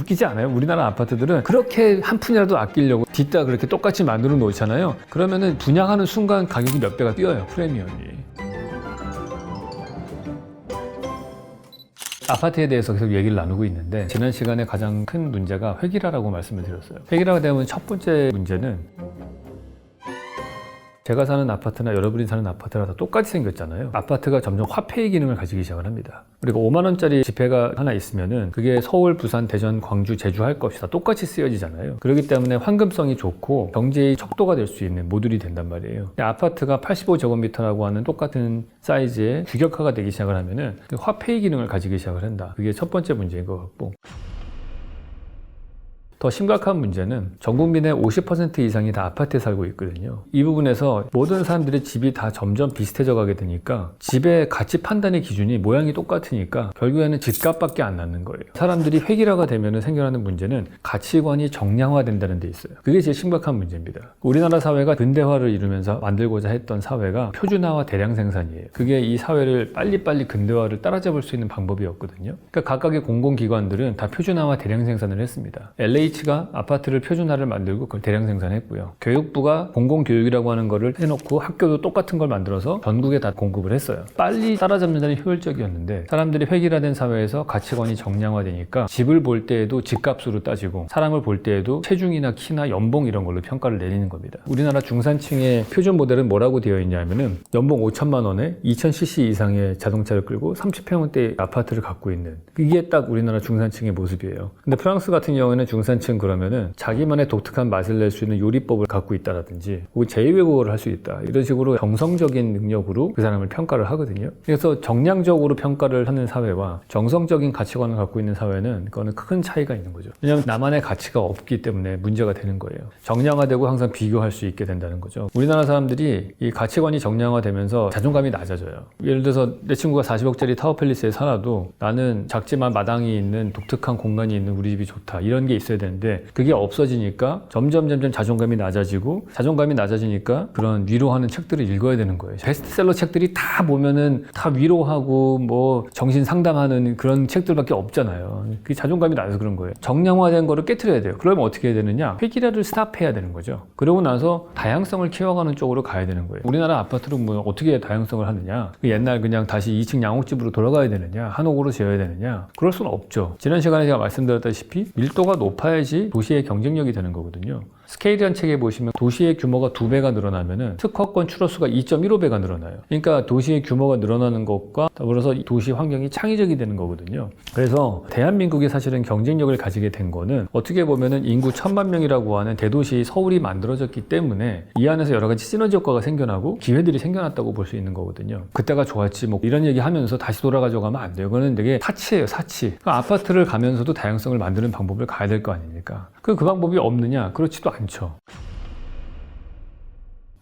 웃기지 않아요? 우리나라 아파트들은 그렇게 한 푼이라도 아끼려고 뒷다 그렇게 똑같이 만들어 놓잖아요. 그러면은 분양하는 순간 가격이 몇 배가 뛰어요, 프리미엄이. 아파트에 대해서 계속 얘기를 나누고 있는데 지난 시간에 가장 큰 문제가 획일화라고 말씀을 드렸어요. 획일화가 되면 첫 번째 문제는 제가 사는 아파트나 여러분이 사는 아파트가 다 똑같이 생겼잖아요. 아파트가 점점 화폐의 기능을 가지기 시작을 합니다. 그리고 5만 원짜리 지폐가 하나 있으면은 그게 서울, 부산, 대전, 광주, 제주 할 것 없이 다 똑같이 쓰여지잖아요. 그렇기 때문에 환금성이 좋고 경제의 척도가 될 수 있는 모듈이 된단 말이에요. 아파트가 85제곱미터라고 하는 똑같은 사이즈의 규격화가 되기 시작을 하면은 그 화폐의 기능을 가지기 시작을 한다. 그게 첫 번째 문제인 것 같고, 더 심각한 문제는 전 국민의 50% 이상이 다 아파트에 살고 있거든요. 이 부분에서 모든 사람들의 집이 다 점점 비슷해져 가게 되니까 집의 가치 판단의 기준이 모양이 똑같으니까 결국에는 집값밖에 안 남는 거예요. 사람들이 획일화가 되면 생겨나는 문제는 가치관이 정량화된다는 데 있어요. 그게 제일 심각한 문제입니다. 우리나라 사회가 근대화를 이루면서 만들고자 했던 사회가 표준화와 대량 생산이에요. 그게 이 사회를 빨리빨리 근대화를 따라잡을 수 있는 방법이었거든요. 그러니까 각각의 공공기관들은 다 표준화와 대량 생산을 했습니다. LH가 아파트를 표준화를 만들고 그걸 대량 생산했고요. 교육부가 공공교육이라고 하는 거를 해놓고 학교도 똑같은 걸 만들어서 전국에 다 공급을 했어요. 빨리 따라잡는 데는 효율적이었는데 사람들이 획일화된 사회에서 가치관이 정량화되니까 집을 볼 때에도 집값으로 따지고 사람을 볼 때에도 체중이나 키나 연봉 이런 걸로 평가를 내리는 겁니다. 우리나라 중산층의 표준 모델은 뭐라고 되어 있냐면은 연봉 5천만 원에 2000cc 이상의 자동차를 끌고 30평대 아파트를 갖고 있는, 이게 딱 우리나라 중산층의 모습이에요. 근데 프랑스 같은 경우에는 중산층 그러면은 자기만의 독특한 맛을 낼 수 있는 요리법을 갖고 있다라든지 혹은 제2외국어를 할 수 있다, 이런 식으로 정성적인 능력으로 그 사람을 평가를 하거든요. 그래서 정량적으로 평가를 하는 사회와 정성적인 가치관을 갖고 있는 사회는 그거는 큰 차이가 있는 거죠. 왜냐하면 나만의 가치가 없기 때문에 문제가 되는 거예요. 정량화되고 항상 비교할 수 있게 된다는 거죠. 우리나라 사람들이 이 가치관이 정량화되면서 자존감이 낮아져요. 예를 들어서 내 친구가 40억짜리 타워팰리스에 살아도 나는 작지만 마당이 있는 독특한 공간이 있는 우리 집이 좋다, 이런 게 있어야 되는데 그게 없어지니까 점점 자존감이 낮아지니까 그런 위로하는 책들을 읽어야 되는 거예요. 베스트셀러 책들이 다 보면은 다 위로하고 뭐 정신 상담하는 그런 책들밖에 없잖아요. 그게 자존감이 낮아서 그런 거예요. 정량화된 거를 깨트려야 돼요. 그러면 어떻게 해야 되느냐? 획일화를 스탑해야 되는 거죠. 그러고 나서 다양성을 키워가는 쪽으로 가야 되는 거예요. 우리나라 아파트는 뭐 어떻게 다양성을 하느냐? 옛날 그냥 다시 2층 양옥집으로 돌아가야 되느냐? 한옥으로 지어야 되느냐? 그럴 수는 없죠. 지난 시간에 제가 말씀드렸다시피 밀도가 높아야지 도시의 경쟁력이 되는 거거든요. 스케일이라는 책에 보시면 도시의 규모가 2배가 늘어나면은 특허권 출원수가 2.15배가 늘어나요. 그러니까 도시의 규모가 늘어나는 것과 더불어서 도시 환경이 창의적이 되는 거거든요. 그래서 대한민국이 사실은 경쟁력을 가지게 된 거는 어떻게 보면은 인구 1000만 명이라고 하는 대도시 서울이 만들어졌기 때문에 이 안에서 여러 가지 시너지 효과가 생겨나고 기회들이 생겨났다고 볼 수 있는 거거든요. 그때가 좋았지 뭐 이런 얘기 하면서 다시 돌아가져 가면 안 돼요. 그거는 되게 사치예요, 사치. 그러니까 아파트를 가면서도 다양성을 만드는 방법을 가야 될 거 아닙니까? 그 방법이 없느냐? 그렇지도 않죠.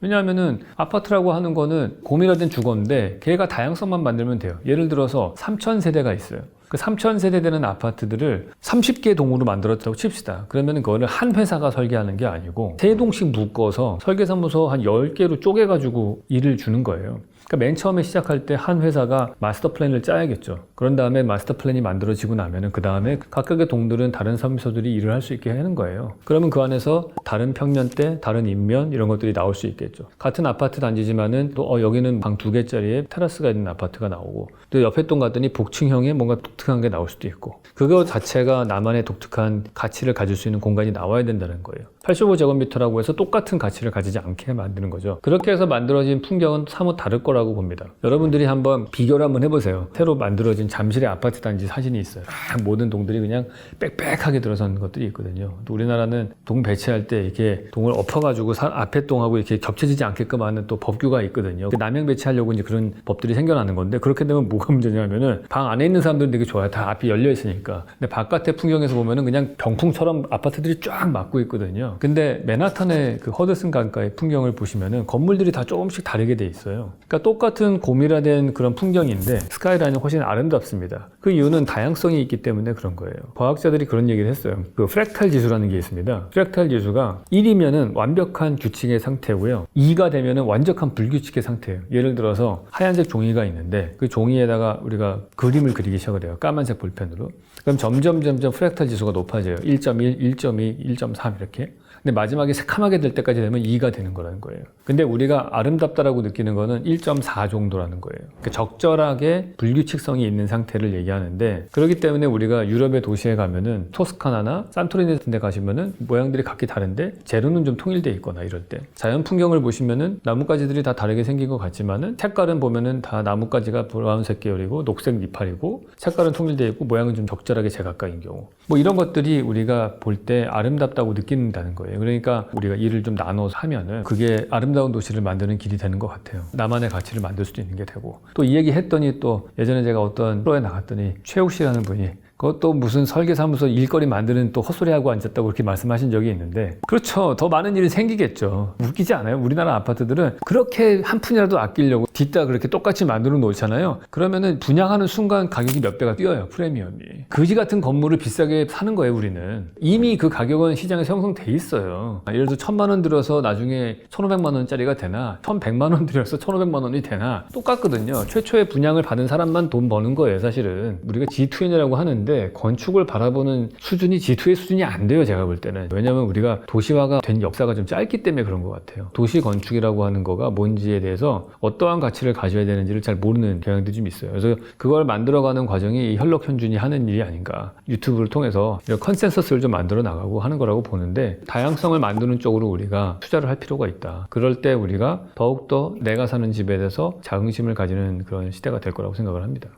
왜냐하면은 아파트라고 하는 거는 고밀화된 주거인데 걔가 다양성만 만들면 돼요. 예를 들어서 3000세대가 있어요. 그 3000세대 되는 아파트들을 30개 동으로 만들었다고 칩시다. 그러면 그거를 한 회사가 설계하는 게 아니고 3동씩 묶어서 설계사무소 한 10개로 쪼개가지고 일을 주는 거예요. 그러니까 맨 처음에 시작할 때 한 회사가 마스터 플랜을 짜야겠죠. 그런 다음에 마스터 플랜이 만들어지고 나면은 그 다음에 각각의 동들은 다른 사무소들이 일을 할 수 있게 하는 거예요. 그러면 그 안에서 다른 평면대, 다른 인면 이런 것들이 나올 수 있겠죠. 같은 아파트 단지지만은 또 여기는 방 2개짜리에 테라스가 있는 아파트가 나오고 또 옆에 동 갔더니 복층형의 뭔가 독특한 게 나올 수도 있고 그거 자체가 나만의 독특한 가치를 가질 수 있는 공간이 나와야 된다는 거예요. 85제곱미터라고 해서 똑같은 가치를 가지지 않게 만드는 거죠. 그렇게 해서 만들어진 풍경은 사뭇 다를 거라고 봅니다. 여러분들이 한번 비교를 한번 해보세요. 새로 만들어진 잠실의 아파트 단지 사진이 있어요. 모든 동들이 그냥 빽빽하게 들어선 것들이 있거든요. 또 우리나라는 동 배치할 때 이렇게 동을 엎어가지고 앞에 동하고 이렇게 겹쳐지지 않게끔 하는 또 법규가 있거든요. 남양 배치하려고 이제 그런 법들이 생겨나는 건데 그렇게 되면 뭐가 문제냐면은 방 안에 있는 사람들은 되게 좋아요. 다 앞이 열려 있으니까. 근데 바깥의 풍경에서 보면은 그냥 병풍처럼 아파트들이 쫙 막고 있거든요. 근데 맨하탄의 그 허드슨 강가의 풍경을 보시면은 건물들이 다 조금씩 다르게 돼 있어요. 그러니까 똑같은 고밀화된 그런 풍경인데 스카이라인은 훨씬 아름답습니다. 그 이유는 다양성이 있기 때문에 그런 거예요. 과학자들이 그런 얘기를 했어요. 그 프랙탈 지수라는 게 있습니다. 프랙탈 지수가 1이면은 완벽한 규칙의 상태고요. 2가 되면은 완벽한 불규칙의 상태예요. 예를 들어서 하얀색 종이가 있는데 그 종이에다가 우리가 그림을 그리기 시작을 해요. 까만색 볼펜으로. 그럼 점점 프랙탈 지수가 높아져요. 1.1, 1.2, 1.3 이렇게. 근데 마지막에 새카맣게 될 때까지 되면 2가 되는 거라는 거예요. 근데 우리가 아름답다라고 느끼는 거는 1.4 정도라는 거예요. 그러니까 적절하게 불규칙성이 있는 상태를 얘기하는데, 그렇기 때문에 우리가 유럽의 도시에 가면은 토스카나나 산토리니 같은 데 가시면은 모양들이 각기 다른데 재료는 좀 통일돼 있거나 이럴 때, 자연 풍경을 보시면은 나뭇가지들이 다 다르게 생긴 것 같지만은 색깔은 보면은 다 나뭇가지가 브라운색 계열이고 녹색 이파리고 색깔은 통일돼 있고 모양은 좀 적절하게 제각각인 경우, 뭐 이런 것들이 우리가 볼 때 아름답다고 느낀다는 거예요. 그러니까 우리가 일을 좀 나눠서 하면은 그게 아름다운 도시를 만드는 길이 되는 것 같아요. 나만의 가치를 만들 수도 있는 게 되고, 또 이 얘기 했더니 또 예전에 제가 어떤 프로에 나갔더니 최욱 씨라는 분이 그것도 무슨 설계사무소 일거리 만드는 또 헛소리하고 앉았다고 그렇게 말씀하신 적이 있는데, 그렇죠. 더 많은 일이 생기겠죠. 웃기지 않아요? 우리나라 아파트들은 그렇게 한 푼이라도 아끼려고 뒷다 그렇게 똑같이 만들어 놓잖아요. 그러면은 분양하는 순간 가격이 몇 배가 뛰어요. 프리미엄이. 거지 같은 건물을 비싸게 사는 거예요, 우리는. 이미 그 가격은 시장에서 형성돼 있어요. 예를 들어 1,000만 원 들어서 나중에 1,500만 원짜리가 되나 1,100만 원 들여서 1,500만 원이 되나 똑같거든요. 최초의 분양을 받은 사람만 돈 버는 거예요, 사실은. 우리가 G2N이라고 하는데 건축을 바라보는 수준이 G2의 수준이 안 돼요, 제가 볼 때는. 왜냐면 우리가 도시화가 된 역사가 좀 짧기 때문에 그런 것 같아요. 도시 건축이라고 하는 거가 뭔지에 대해서 어떠한 가치를 가져야 되는지를 잘 모르는 경향들이 좀 있어요. 그래서 그걸 만들어가는 과정이 현록현준이 하는 일이 아닌가. 유튜브를 통해서 이런 컨센서스를 좀 만들어 나가고 하는 거라고 보는데, 다양성을 만드는 쪽으로 우리가 투자를 할 필요가 있다. 그럴 때 우리가 더욱더 내가 사는 집에 대해서 자긍심을 가지는 그런 시대가 될 거라고 생각을 합니다.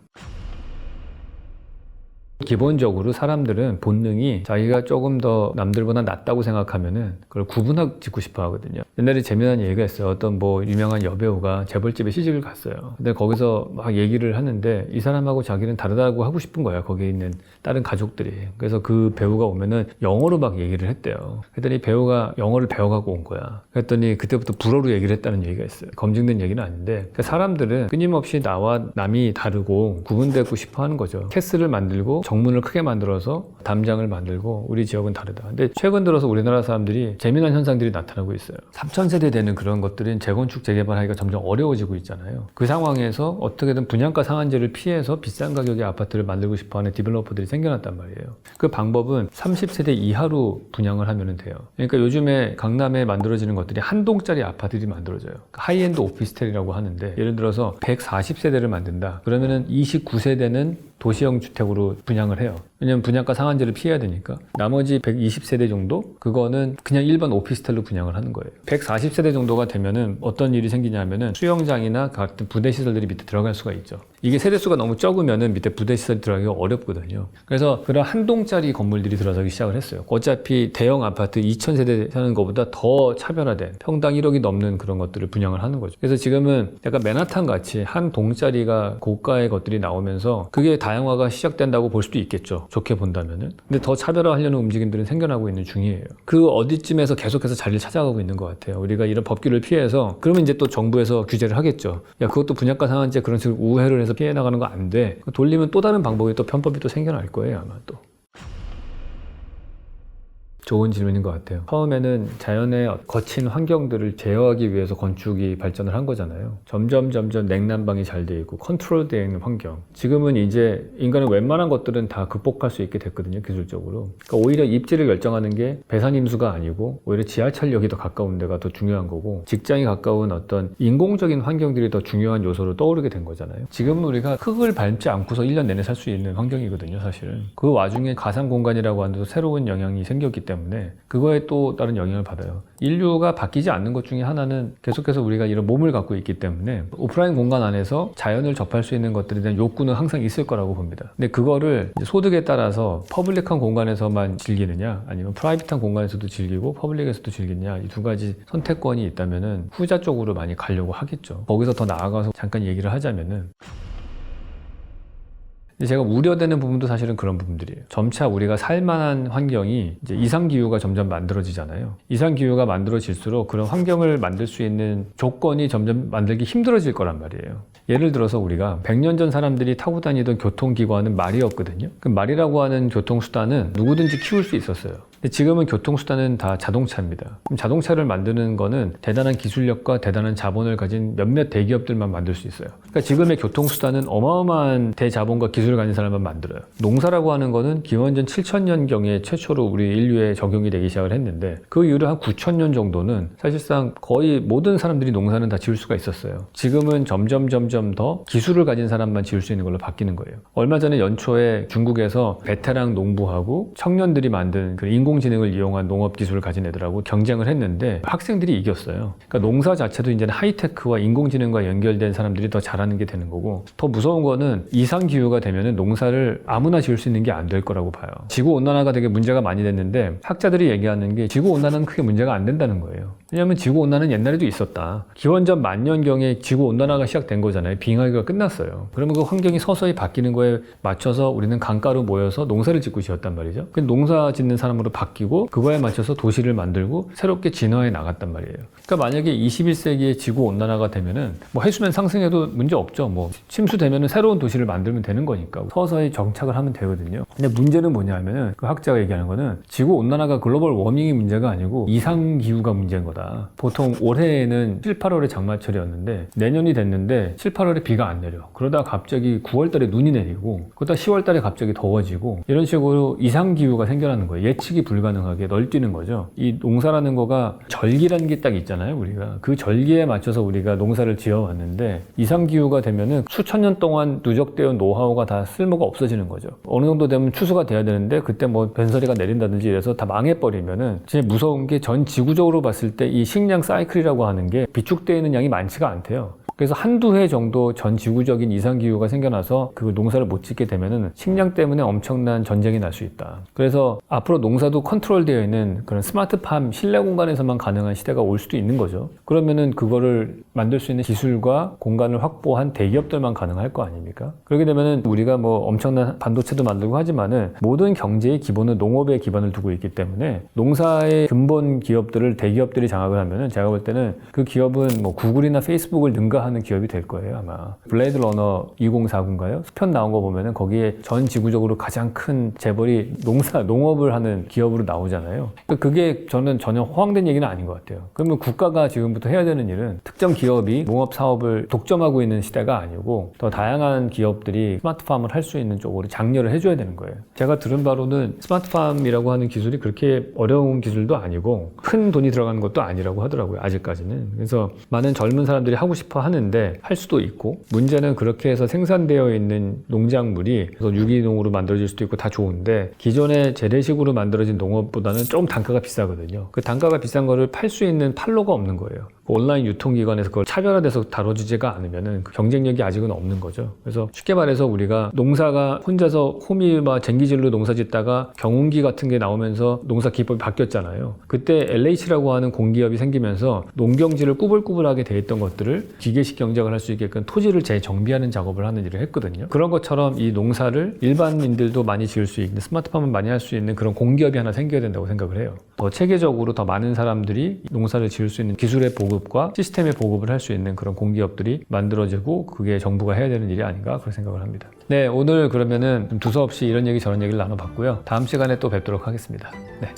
기본적으로 사람들은 본능이 자기가 조금 더 남들보다 낫다고 생각하면은 그걸 구분하고 짓고 싶어 하거든요. 옛날에 재미난 얘기가 있어요. 어떤 뭐 유명한 여배우가 재벌집에 시집을 갔어요. 근데 거기서 막 얘기를 하는데 이 사람하고 자기는 다르다고 하고 싶은 거야, 거기에 있는 다른 가족들이. 그래서 그 배우가 오면은 영어로 막 얘기를 했대요. 그랬더니 배우가 영어를 배워가고 온 거야. 그랬더니 그때부터 불어로 얘기를 했다는 얘기가 있어요. 검증된 얘기는 아닌데, 그러니까 사람들은 끊임없이 나와 남이 다르고 구분되고 싶어 하는 거죠. 캐슬을 만들고 정문을 크게 만들어서 담장을 만들고 우리 지역은 다르다. 근데 최근 들어서 우리나라 사람들이 재미난 현상들이 나타나고 있어요. 3000세대 되는 그런 것들은 재건축 재개발하기가 점점 어려워지고 있잖아요. 그 상황에서 어떻게든 분양가 상한제를 피해서 비싼 가격의 아파트를 만들고 싶어하는 디벨로퍼들이 생겨났단 말이에요. 그 방법은 30세대 이하로 분양을 하면 돼요. 그러니까 요즘에 강남에 만들어지는 것들이 한 동짜리 아파트들이 만들어져요. 하이엔드 오피스텔이라고 하는데, 예를 들어서 140세대를 만든다. 그러면은 29세대는 도시형 주택으로 분양을 해요. 왜냐면 분양가 상한제를 피해야 되니까. 나머지 120세대 정도? 그거는 그냥 일반 오피스텔로 분양을 하는 거예요. 140세대 정도가 되면은 어떤 일이 생기냐면은 수영장이나 같은 부대시설들이 밑에 들어갈 수가 있죠. 이게 세대수가 너무 적으면은 밑에 부대시설이 들어가기가 어렵거든요. 그래서 그런 한 동짜리 건물들이 들어서기 시작을 했어요. 어차피 대형 아파트 2000세대 사는 것보다 더 차별화된 평당 1억이 넘는 그런 것들을 분양을 하는 거죠. 그래서 지금은 약간 맨하탄 같이 한 동짜리가 고가의 것들이 나오면서 그게 다양화가 시작된다고 볼 수도 있겠죠. 좋게 본다면은. 근데 더 차별화하려는 움직임들은 생겨나고 있는 중이에요. 그 어디쯤에서 계속해서 자리를 찾아가고 있는 것 같아요. 우리가 이런 법규를 피해서, 그러면 이제 또 정부에서 규제를 하겠죠. 야, 그것도 분양가 상한제 그런 식으로 우회를 해서 피해 나가는 거 안 돼. 돌리면 또 다른 방법이, 또 편법이 또 생겨날 거예요, 아마 또. 좋은 질문인 것 같아요. 처음에는 자연의 거친 환경들을 제어하기 위해서 건축이 발전을 한 거잖아요. 점점 냉난방이 잘 돼 있고 컨트롤되어 있는 환경. 지금은 이제 인간은 웬만한 것들은 다 극복할 수 있게 됐거든요, 기술적으로. 그러니까 오히려 입지를 결정하는 게 배산임수가 아니고 오히려 지하철역이 더 가까운 데가 더 중요한 거고, 직장이 가까운 어떤 인공적인 환경들이 더 중요한 요소로 떠오르게 된 거잖아요. 지금은 우리가 흙을 밟지 않고서 1년 내내 살 수 있는 환경이거든요, 사실은. 그 와중에 가상 공간이라고 하는 새로운 영향이 생겼기 때문에 그거에 또 다른 영향을 받아요. 인류가 바뀌지 않는 것 중에 하나는 계속해서 우리가 이런 몸을 갖고 있기 때문에 오프라인 공간 안에서 자연을 접할 수 있는 것들에 대한 욕구는 항상 있을 거라고 봅니다. 근데 그거를 소득에 따라서 퍼블릭한 공간에서만 즐기느냐, 아니면 프라이빗한 공간에서도 즐기고 퍼블릭에서도 즐기느냐, 이 두 가지 선택권이 있다면은 후자 쪽으로 많이 가려고 하겠죠. 거기서 더 나아가서 잠깐 얘기를 하자면은, 근데 제가 우려되는 부분도 사실은 그런 부분들이에요. 점차 우리가 살만한 환경이 이제 이상기후가 점점 만들어지잖아요. 이상기후가 만들어질수록 그런 환경을 만들 수 있는 조건이 점점 만들기 힘들어질 거란 말이에요. 예를 들어서 우리가 100년 전 사람들이 타고 다니던 교통기관은 말이었거든요. 그 말이라고 하는 교통수단은 누구든지 키울 수 있었어요. 근데 지금은 교통수단은 다 자동차입니다. 그럼 자동차를 만드는 거는 대단한 기술력과 대단한 자본을 가진 몇몇 대기업들만 만들 수 있어요. 그러니까 지금의 교통수단은 어마어마한 대자본과 기술을 가진 사람만 만들어요. 농사라고 하는 거는 기원전 7000년경에 최초로 우리 인류에 적용이 되기 시작을 했는데 그 이후로 한 9000년 정도는 사실상 거의 모든 사람들이 농사는 다 지을 수가 있었어요. 지금은 점점 더 기술을 가진 사람만 지을 수 있는 걸로 바뀌는 거예요. 얼마 전에 연초에 중국에서 베테랑 농부하고 청년들이 만든 그 인공지능을 이용한 농업 기술을 가진 애들하고 경쟁을 했는데 학생들이 이겼어요. 그러니까 농사 자체도 이제는 하이테크와 인공지능과 연결된 사람들이 더 잘하는 게 되는 거고, 더 무서운 거는 이상기후가 되면은 농사를 아무나 지을 수 있는 게 안 될 거라고 봐요. 지구온난화가 되게 문제가 많이 됐는데 학자들이 얘기하는 게 지구온난화는 크게 문제가 안 된다는 거예요. 왜냐하면 지구온난화는 옛날에도 있었다. 기원전 만년경에 지구온난화가 시작된 거잖아요. 빙하기가 끝났어요. 그러면 그 환경이 서서히 바뀌는 거에 맞춰서 우리는 강가로 모여서 농사를 짓고 지었단 말이죠. 그 농사 짓는 사람으로 바뀌고 그거에 맞춰서 도시를 만들고 새롭게 진화해 나갔단 말이에요. 그러니까 만약에 21세기에 지구온난화가 되면은 뭐 해수면 상승해도 문제 없죠. 뭐 침수되면은 새로운 도시를 만들면 되는 거니까 서서히 정착을 하면 되거든요. 근데 문제는 뭐냐면은 그 학자가 얘기하는 거는 지구온난화가 글로벌 워밍이 문제가 아니고 이상기후가 문제인 거다. 보통 올해에는 7, 8월에 장마철이었는데 내년이 됐는데 7, 8월에 비가 안 내려. 그러다 갑자기 9월 달에 눈이 내리고 그러다 10월 달에 갑자기 더워지고 이런 식으로 이상기후가 생겨나는 거예요. 예측이 불가능하게 널뛰는 거죠. 이 농사라는 거가 절기라는 게 딱 있잖아요. 우리가 그 절기에 맞춰서 우리가 농사를 지어왔는데 이상기후가 되면은 수천 년 동안 누적되어 온 노하우가 다 쓸모가 없어지는 거죠. 어느 정도 되면 추수가 돼야 되는데 그때 뭐 변설이가 내린다든지 이래서 다 망해버리면은 진짜 무서운 게 전 지구적으로 봤을 때 이 식량 사이클이라고 하는 게 비축되어 있는 양이 많지가 않대요. 그래서 한두 해 정도 전 지구적인 이상기후가 생겨나서 그 농사를 못 짓게 되면은 식량 때문에 엄청난 전쟁이 날 수 있다. 그래서 앞으로 농사도 컨트롤되어 있는 그런 스마트팜 실내 공간에서만 가능한 시대가 올 수도 있는 거죠. 그러면은 그거를 만들 수 있는 기술과 공간을 확보한 대기업들만 가능할 거 아닙니까? 그렇게 되면은 우리가 뭐 엄청난 반도체도 만들고 하지만은 모든 경제의 기본은 농업에 기반을 두고 있기 때문에 농사의 근본 기업들을 대기업들이 장악을 하면은 제가 볼 때는 그 기업은 뭐 구글이나 페이스북을 능가하는 기업이 될 거예요, 아마. 블레이드 러너 2049인가요? 편 나온 거 보면은 거기에 전 지구적으로 가장 큰 재벌이 농업을 하는 기업으로 나오잖아요. 그게 저는 전혀 허황된 얘기는 아닌 것 같아요. 그러면 국가가 지금부터 해야 되는 일은 특정 기업이 농업 사업을 독점하고 있는 시대가 아니고 더 다양한 기업들이 스마트팜을 할 수 있는 쪽으로 장려를 해줘야 되는 거예요. 제가 들은 바로는 스마트팜이라고 하는 기술이 그렇게 어려운 기술도 아니고 큰 돈이 들어가는 것도 아니라고 하더라고요, 아직까지는. 그래서 많은 젊은 사람들이 하고 싶어 하는데 할 수도 있고, 문제는 그렇게 해서 생산되어 있는 농작물이 그래서 유기농으로 만들어질 수도 있고 다 좋은데 기존의 재래식으로 만들어진 농업보다는 좀 단가가 비싸거든요. 그 단가가 비싼 거를 팔 수 있는 판로가 없는 거예요. 온라인 유통기관에서 그걸 차별화돼서 다뤄주지가 않으면은 그 경쟁력이 아직은 없는 거죠. 그래서 쉽게 말해서 우리가 농사가 혼자서 호미와 쟁기질로 농사 짓다가 경운기 같은 게 나오면서 농사 기법이 바뀌었잖아요. 그때 LH라고 하는 공기업이 생기면서 농경지를 꾸불꾸불하게 돼 있던 것들을 기계식 경작을 할 수 있게끔 토지를 재정비하는 작업을 하는 일을 했거든요. 그런 것처럼 이 농사를 일반인들도 많이 지을 수 있는, 스마트팜을 많이 할 수 있는 그런 공기업이 하나 생겨야 된다고 생각을 해요. 더 체계적으로 더 많은 사람들이 농사를 지을 수 있는 기술의 보급과 시스템의 보급을 할 수 있는 그런 공기업들이 만들어지고 그게 정부가 해야 되는 일이 아닌가 그런 생각을 합니다. 네, 오늘 그러면은 두서없이 이런 얘기 저런 얘기를 나눠봤고요. 다음 시간에 또 뵙도록 하겠습니다. 네.